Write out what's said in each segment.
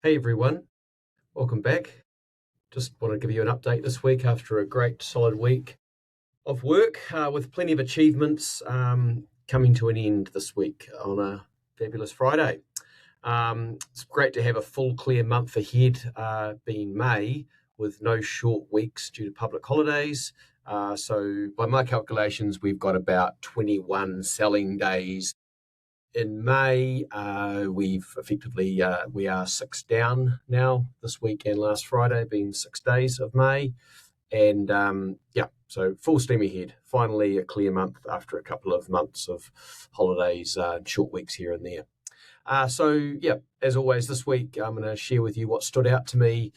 Hey everyone, welcome back. Just want to give you an update this week after a great solid week of work with plenty of achievements coming to an end this week on a fabulous Friday. It's great to have a full clear month ahead, being May, with no short weeks due to public holidays. So by my calculations, we've got about 21 selling days in May. We are 6 down now this week and last Friday, being 6 days of May. And so full steam ahead. Finally, a clear month after a couple of months of holidays, short weeks here and there. As always, this week I'm going to share with you what stood out to me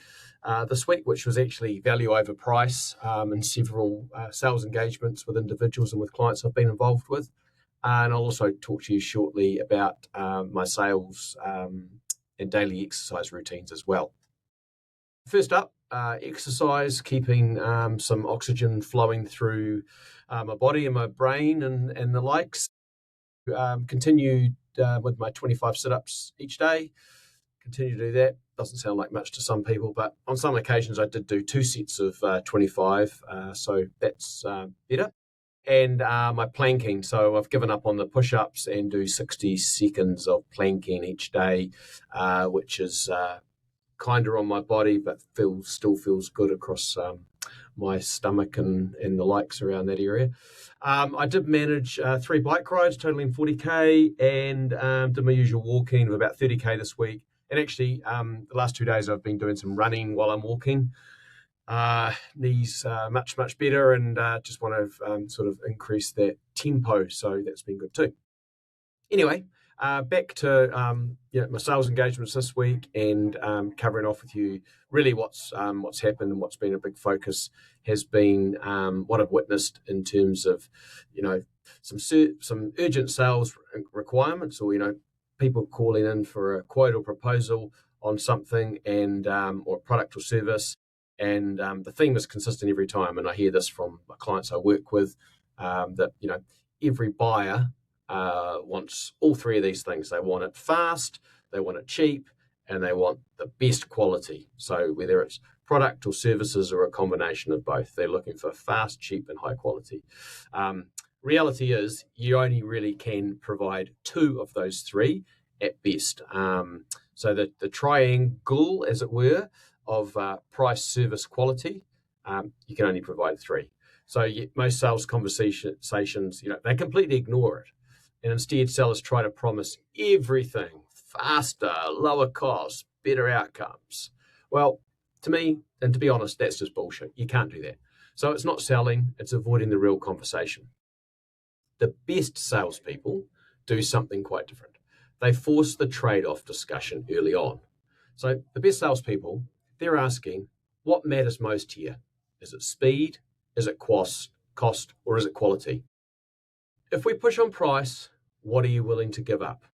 this week, which was actually value over price in several sales engagements with individuals and with clients I've been involved with. And I'll also talk to you shortly about my sales and daily exercise routines as well. First up, exercise, keeping some oxygen flowing through my body and my brain and the likes. Continued with my 25 sit-ups each day. Continue to do that. Doesn't sound like much to some people, but on some occasions I did do 2 sets of 25, so that's better. And my planking. So I've given up on the push-ups and do 60 seconds of planking each day, which is kinder on my body, but still feels good across my stomach and the likes around that area. I did manage 3 bike rides totaling 40k and did my usual walking of about 30k this week. And actually, the last 2 days I've been doing some running while I'm walking. Knees much better, and just want to sort of increase that tempo, so that's been good too. Anyway, back to my sales engagements this week, and covering off with you really what's happened and what's been a big focus has been what I've witnessed in terms of some urgent sales requirements, or people calling in for a quote or proposal on something and or product or service. And the theme is consistent every time, and I hear this from my clients I work with, that every buyer wants all 3 of these things. They want it fast, they want it cheap, and they want the best quality. So whether it's product or services or a combination of both, they're looking for fast, cheap, and high quality. Reality is you only really can provide 2 of those 3 at best. So that the triangle, as it were, of price, service, quality, you can only provide 3. So most sales conversations, they completely ignore it. And instead, sellers try to promise everything: faster, lower costs, better outcomes. Well, to me, and to be honest, that's just bullshit. You can't do that. So it's not selling, it's avoiding the real conversation. The best salespeople do something quite different. They force the trade-off discussion early on. So the best salespeople, they're asking, what matters most here? Is it speed? Is it cost? Or is it quality? If we push on price, what are you willing to give up?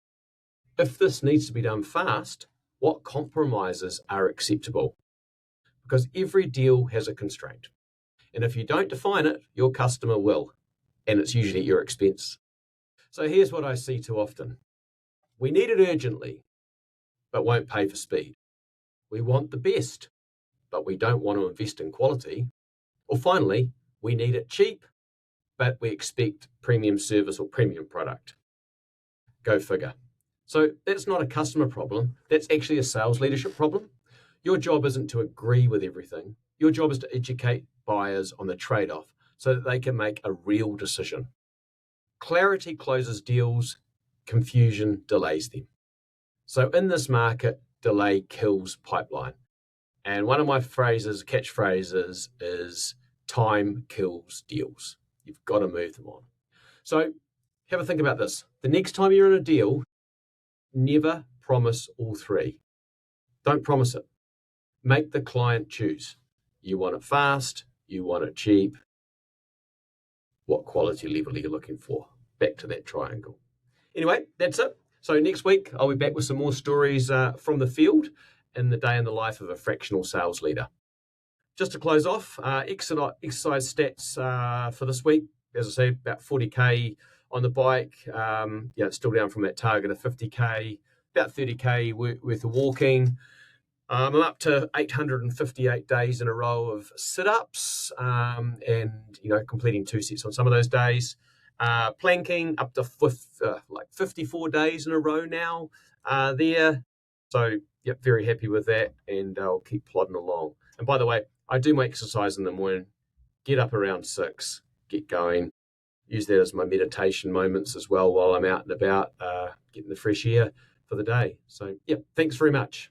If this needs to be done fast, what compromises are acceptable? Because every deal has a constraint. And if you don't define it, your customer will. And it's usually at your expense. So here's what I see too often. We need it urgently, but won't pay for speed. We want the best, but we don't want to invest in quality. Or finally, we need it cheap, but we expect premium service or premium product. Go figure. So that's not a customer problem. That's actually a sales leadership problem. Your job isn't to agree with everything. Your job is to educate buyers on the trade-off so that they can make a real decision. Clarity closes deals, confusion delays them. So in this market, delay kills pipeline. And one of my catchphrases is time kills deals. You've got to move them on. So have a think about this. The next time you're in a deal, never promise all 3. Don't promise it. Make the client choose. You want it fast, you want it cheap. What quality level are you looking for? Back to that triangle. Anyway, that's it. So next week, I'll be back with some more stories from the field in the day in the life of a fractional sales leader. Just to close off, exercise stats for this week. As I say, about 40k on the bike. It's still down from that target of 50k. About 30k worth of walking. I'm up to 858 days in a row of sit-ups, and completing 2 sets on some of those days. Planking up to 54 days in a row now there. So, yep, very happy with that, and I'll keep plodding along. And by the way, I do my exercise in the morning. Get up around 6, get going. Use that as my meditation moments as well while I'm out and about, getting the fresh air for the day. So, yeah, thanks very much.